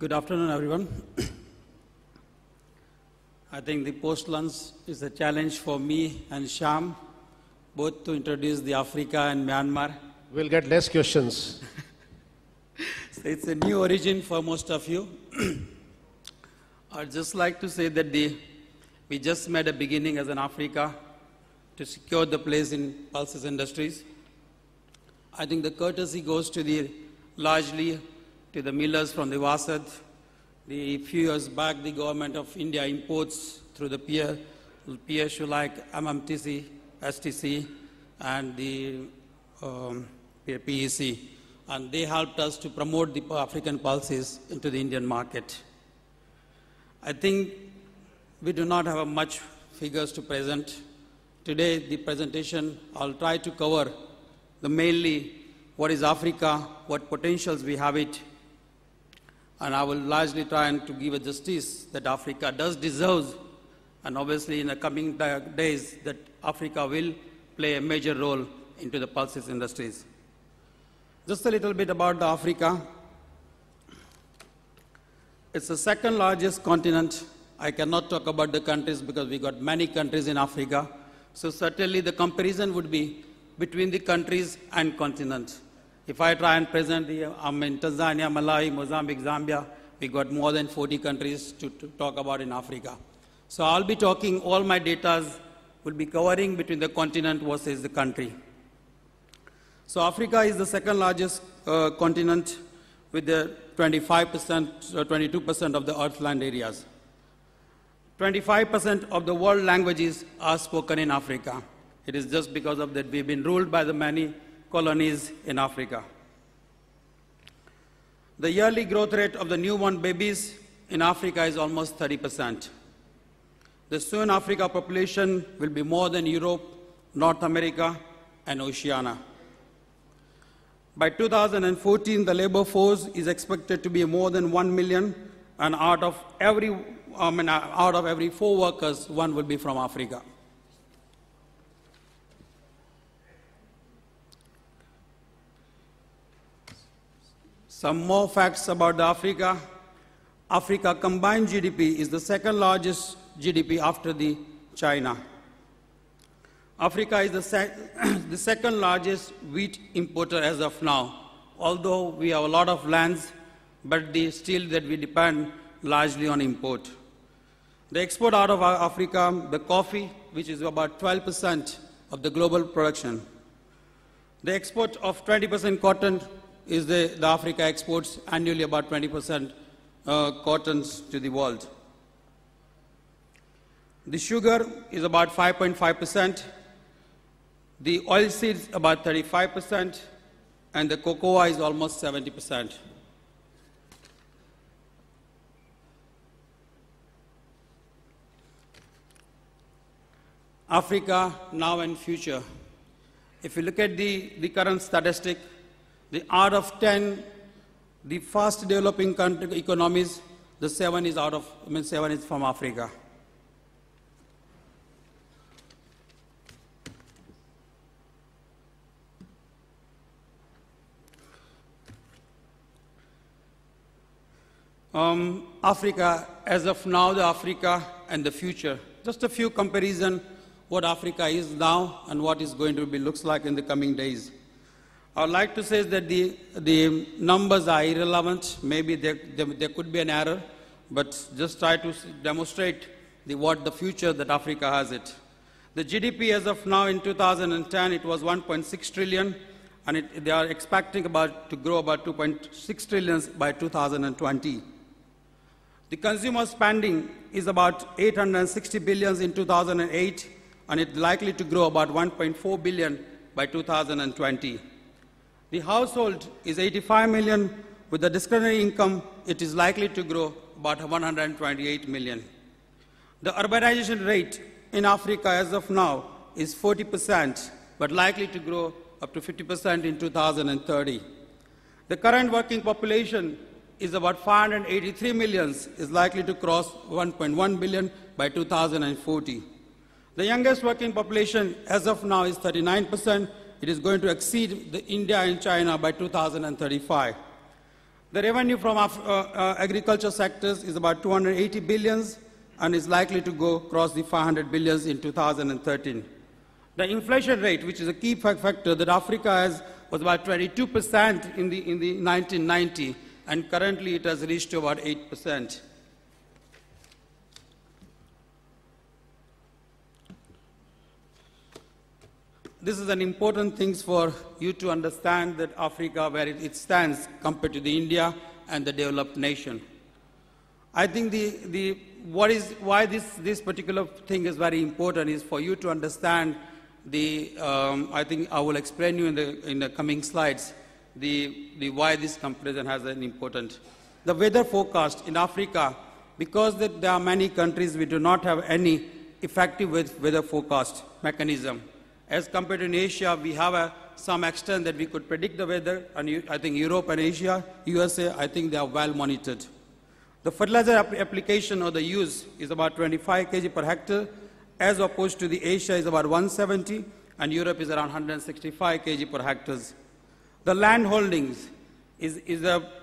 Good afternoon, everyone. I think the post-lunch is a challenge for me and Sham, both to introduce the Africa and Myanmar. We'll get less questions. So it's a new origin for most of you. I'd just like to say that we just made a beginning as an Africa to secure the place in pulses industries. I think the courtesy goes to largely to the millers from the Wasad. A few years back, the government of India imports through the PSU like MMTC, STC, and the PEC. And they helped us to promote the African pulses into the Indian market. I think we do not have much figures to present. Today, the presentation, I'll try to cover mainly what is Africa, what potentials we have it, and I will largely try to give a justice that Africa does deserve, and obviously in the coming days that Africa will play a major role into the pulses industries. Just a little bit about Africa. It's the second largest continent. I cannot talk about the countries because we got many countries in Africa. So certainly the comparison would be between the countries and continents. If I try and present I'm in Tanzania, Malawi, Mozambique, Zambia, we got more than 40 countries to talk about in Africa. So I'll be talking, all my data will be covering between the continent versus the country. So Africa is the second largest continent with the 25% or 22% of the earth's land areas. 25% of the world languages are spoken in Africa. It is just because of that we've been ruled by the many colonies in Africa. The yearly growth rate of the newborn babies in Africa is almost 30%. The soon Africa population will be more than Europe, North America, and Oceania. By 2014, the labor force is expected to be more than 1 million, and out of every 4 workers, 1 will be from Africa. Some more facts about Africa. Africa combined GDP is the second largest GDP after China. Africa is the second largest wheat importer as of now, although we have a lot of lands, but still that we depend largely on import. The export out of Africa, the coffee, which is about 12% of the global production. The export of 20% cotton is the Africa exports annually about 20% cottons to the world. The sugar is about 5.5%. The oilseeds about 35%, and the cocoa is almost 70%. Africa now and future. If you look at the current statistic, out of 10, the fast developing economies, the 7 is from Africa. Africa, as of now, the Africa and the future. Just a few comparison what Africa is now and what is going to be looks like in the coming days. I would like to say that the numbers are irrelevant. Maybe there could be an error, but just try to demonstrate what the future that Africa has it. The GDP as of now in 2010, it was 1.6 trillion, and they are expecting to grow about 2.6 trillion by 2020. The consumer spending is about 860 billion in 2008, and it's likely to grow about 1.4 billion by 2020. The household is 85 million. With the discretionary income, it is likely to grow about 128 million. The urbanization rate in Africa as of now is 40%, but likely to grow up to 50% in 2030. The current working population is about 583 million, is likely to cross 1.1 billion by 2040. The youngest working population as of now is 39%. It is going to exceed India and China by 2035. The revenue from agriculture sectors is about 280 billions and is likely to go across the 500 billions in 2013. The inflation rate, which is a key factor that Africa has, was about 22% in the 1990, and currently it has reached to about 8%. This is an important thing for you to understand that Africa, where it stands compared to the India and the developed nation. I think why this particular thing is very important is for you to understand I think I will explain you in the coming slides why this comparison has an important. The weather forecast in Africa, because there are many countries, we do not have any effective weather forecast mechanism. As compared to in Asia, we have some extent that we could predict the weather, and I think Europe and Asia, USA, I think they are well monitored. The fertilizer application or the use is about 25 kg per hectare, as opposed to the Asia is about 170, and Europe is around 165 kg per hectares. The land holdings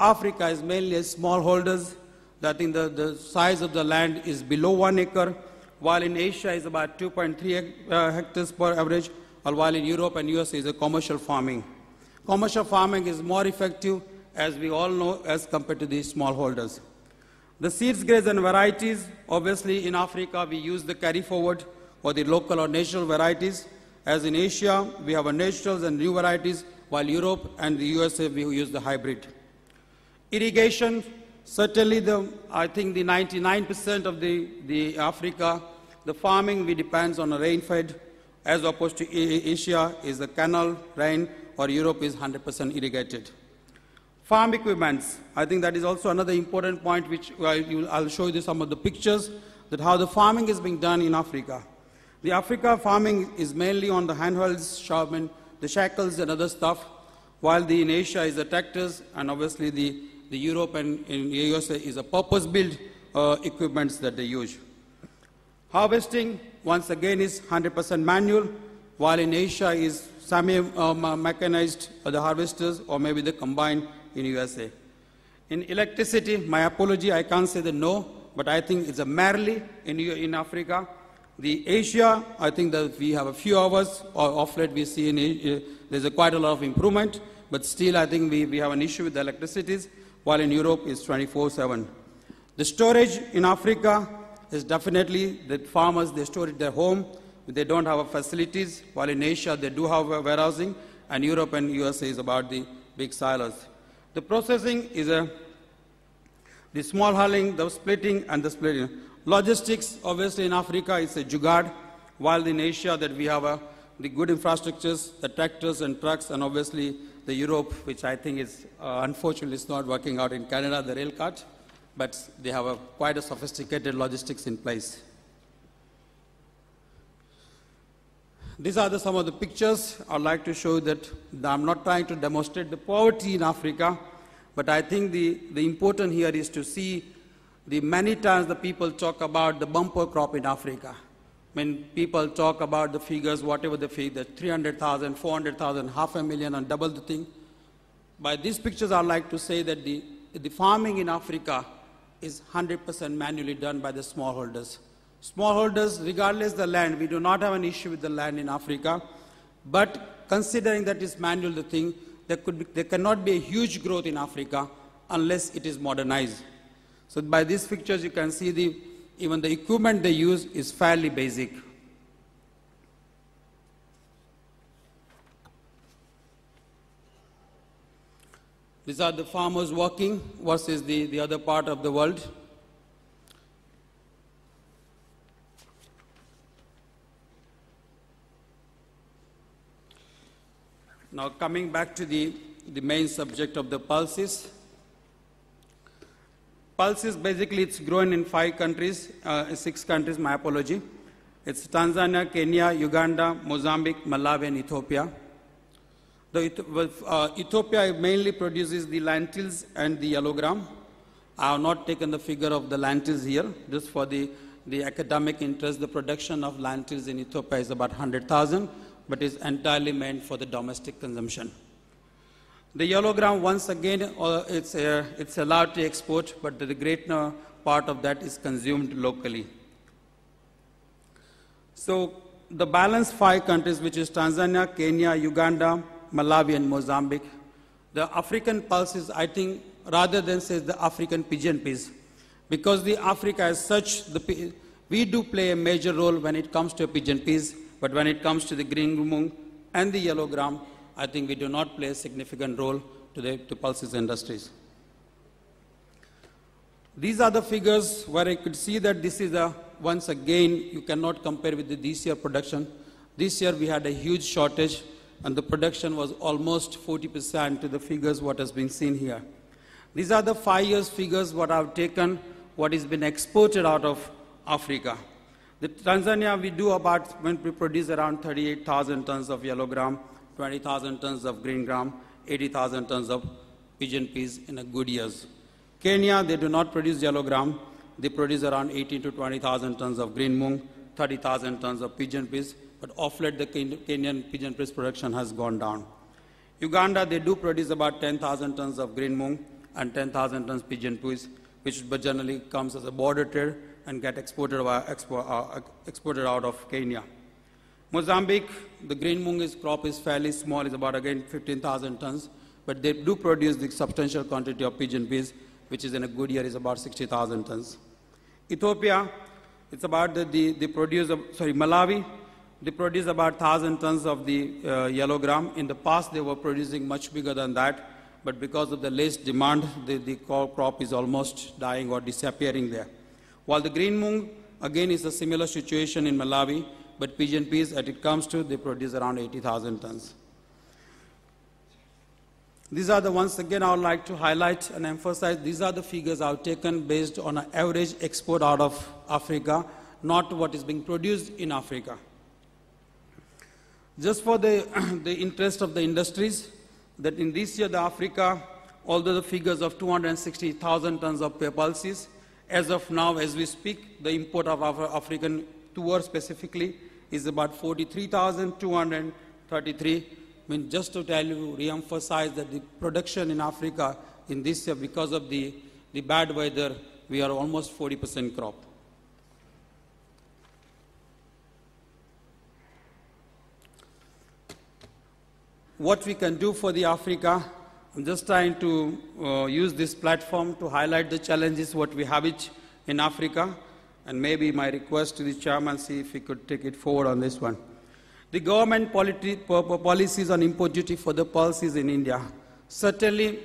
Africa is mainly smallholders. I think the size of the land is below 1 acre, while in Asia is about 2.3 hectares per average, while in Europe and USA is a commercial farming. Commercial farming is more effective, as we all know, as compared to these smallholders. The seeds, grades, and varieties, obviously in Africa we use the carry forward or the local or national varieties. As in Asia, we have naturals and new varieties, while Europe and the USA we use the hybrid. Irrigation, certainly I think the 99% of the Africa, the farming we depends on a rain-fed, as opposed to Asia is the canal, rain, or Europe is 100% irrigated. Farm equipments, I think that is also another important point which I'll show you some of the pictures that how the farming is being done in Africa. The Africa farming is mainly on the handhelds, the shackles and other stuff, while in Asia is the tractors, and obviously the Europe and in the USA is a purpose-built equipments that they use. Harvesting, once again, is 100% manual, while in Asia is semi-mechanized, the harvesters, or maybe the combined in USA. In electricity, my apology, I can't say the no, but I think it's a merely in Africa. The Asia, I think that we have a few hours, or off late we see there's quite a lot of improvement, but still I think we have an issue with the electricities, while in Europe it's 24/7. The storage in Africa is definitely that farmers, they store it at their home, they don't have facilities, while in Asia they do have warehousing, and Europe and USA is about the big silos. The processing is the small hulling, the splitting, and the splitting. Logistics, obviously in Africa, is a jugaad, while in Asia that we have the good infrastructures, the tractors and trucks, and obviously the Europe, which I think is, unfortunately, is not working out in Canada, the rail cart, but they have quite a sophisticated logistics in place. These are some of the pictures. I'd like to show that I'm not trying to demonstrate the poverty in Africa, but I think the important here is to see many times the people talk about the bumper crop in Africa. When people talk about the figures, whatever the figure, 300,000, 400,000, 500,000, and double the thing. By these pictures, I'd like to say that the farming in Africa is 100% manually done by the smallholders. Smallholders, regardless of the land, we do not have an issue with the land in Africa, but considering that it's manual the thing, there cannot be a huge growth in Africa unless it is modernized. So by these pictures you can see even the equipment they use is fairly basic. These are the farmers working versus the other part of the world. Now coming back to the main subject of the pulses. Pulses, basically it's grown in 6 countries, my apology. It's Tanzania, Kenya, Uganda, Mozambique, Malawi, and Ethiopia. Ethiopia mainly produces the lentils and the yellow gram. I have not taken the figure of the lentils here, just for the academic interest. The production of lentils in Ethiopia is about 100,000, but is entirely meant for the domestic consumption. The yellow gram, once again, it's allowed to export, but the greater part of that is consumed locally. So the balanced 5 countries, which is Tanzania, Kenya, Uganda, Malawi, and Mozambique, the African pulse is, I think, rather than say the African pigeon peas, because the Africa as such, we do play a major role when it comes to pigeon peas, but when it comes to the green mung and the yellow gram, I think we do not play a significant role to pulses industries. These are the figures where I could see that this is once again, you cannot compare with this year production. This year we had a huge shortage, and the production was almost 40% to the figures what has been seen here. These are the 5 years figures what I've taken, what has been exported out of Africa. The Tanzania, when we produce around 38,000 tons of yellow gram, 20,000 tons of green gram, 80,000 tons of pigeon peas in a good years. Kenya, they do not produce yellow gram. They produce around 18 to 20,000 tons of green mung, 30,000 tons of pigeon peas, but of late the Kenyan pigeon peas production has gone down. Uganda, they do produce about 10,000 tons of green mung and 10,000 tons pigeon peas, which generally comes as a border trade and get exported out of Kenya. Mozambique, the green mung crop is fairly small, it's about again 15,000 tons, but they do produce the substantial quantity of pigeon peas, which is in a good year is about 60,000 tons. Ethiopia, it's about Malawi, they produce about 1,000 tons of the yellow gram. In the past, they were producing much bigger than that, but because of the less demand, the crop is almost dying or disappearing there. While the green mung, again, is a similar situation in Malawi, but pigeon peas, as it comes to, they produce around 80,000 tons. These are the ones, again, I would like to highlight and emphasize. These are the figures I've taken based on an average export out of Africa, not what is being produced in Africa. Just for the interest of the industries, that in this year, the Africa, although the figures of 260,000 tons of pulses, as of now, as we speak, the import of African tour specifically is about 43,233. I mean, just to tell you, re-emphasize that the production in Africa in this year, because of the bad weather, we are almost 40% crop. What we can do for the Africa, I'm just trying to use this platform to highlight the challenges what we have it in Africa, and maybe my request to the chairman, see if he could take it forward on this one. The government policies on import duty for the pulses in India. Certainly,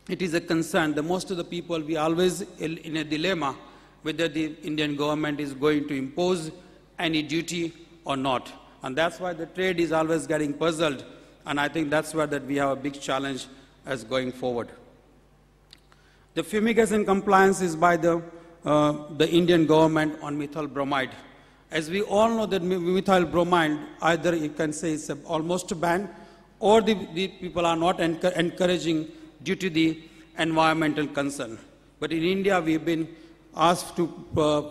it is a concern. The most of the people, we always in a dilemma whether the Indian government is going to impose any duty or not. And that's why the trade is always getting puzzled. And I think that's where that we have a big challenge as going forward. The fumigation compliance is by the Indian government on methyl bromide. As we all know that methyl bromide, either you can say it's almost banned, or the people are not encouraging due to the environmental concern. But in India, we've been asked to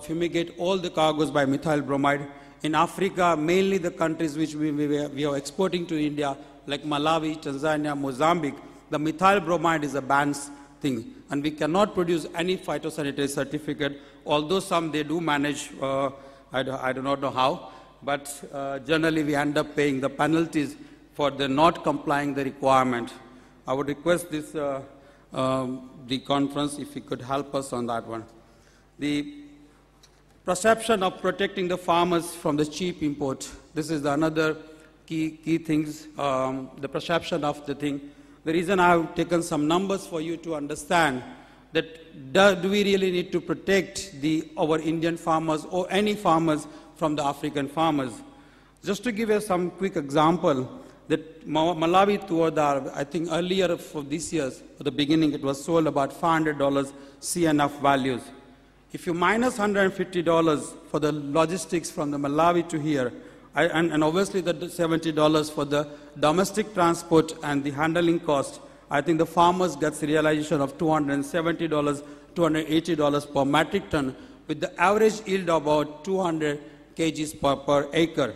fumigate all the cargoes by methyl bromide. In Africa, mainly the countries which we are exporting to India, like Malawi, Tanzania, Mozambique, the methyl bromide is a banned thing. And we cannot produce any phytosanitary certificate, although some they do manage, I do not know how, but generally we end up paying the penalties for the not complying the requirement. I would request this, the conference if you could help us on that one. The perception of protecting the farmers from the cheap import. This is another key things, the perception of the thing. The reason I have taken some numbers for you to understand that do we really need to protect our Indian farmers or any farmers from the African farmers. Just to give you some quick example, that Malawi tuor dal, I think earlier for this year, at the beginning, it was sold about $500 CNF values. If you minus $150 for the logistics from the Malawi to here, and obviously the $70 for the domestic transport and the handling cost, I think the farmers gets a realization of $270, $280 per metric ton, with the average yield of about 200 kgs per acre.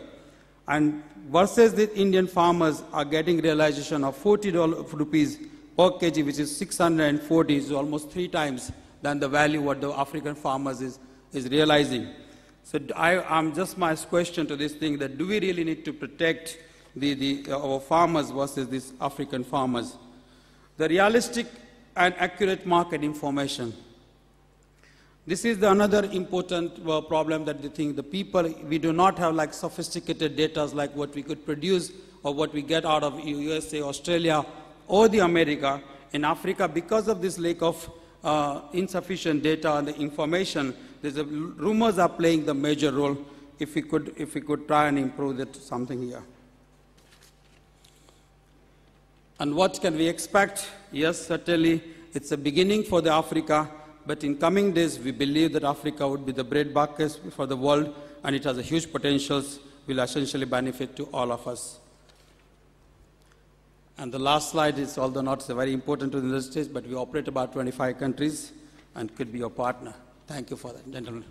And versus the Indian farmers are getting realization of 40 rupees per kg, which is 640, is almost 3 times than the value what the African farmers is realizing. So I'm just my question to this thing that do we really need to protect our farmers versus these African farmers? The realistic and accurate market information. This is another important problem that the people, we do not have like sophisticated data like what we could produce or what we get out of USA, Australia, or the America. In Africa, because of this lack of insufficient data and the information, rumors are playing the major role. If we could try and improve that something here. And what can we expect? Yes, certainly it's a beginning for the Africa, but in coming days we believe that Africa would be the breadbasket for the world, and it has a huge potential, will essentially benefit to all of us. And the last slide is, although not so very important to the United States, but we operate about 25 countries and could be your partner. Thank you for that, gentlemen.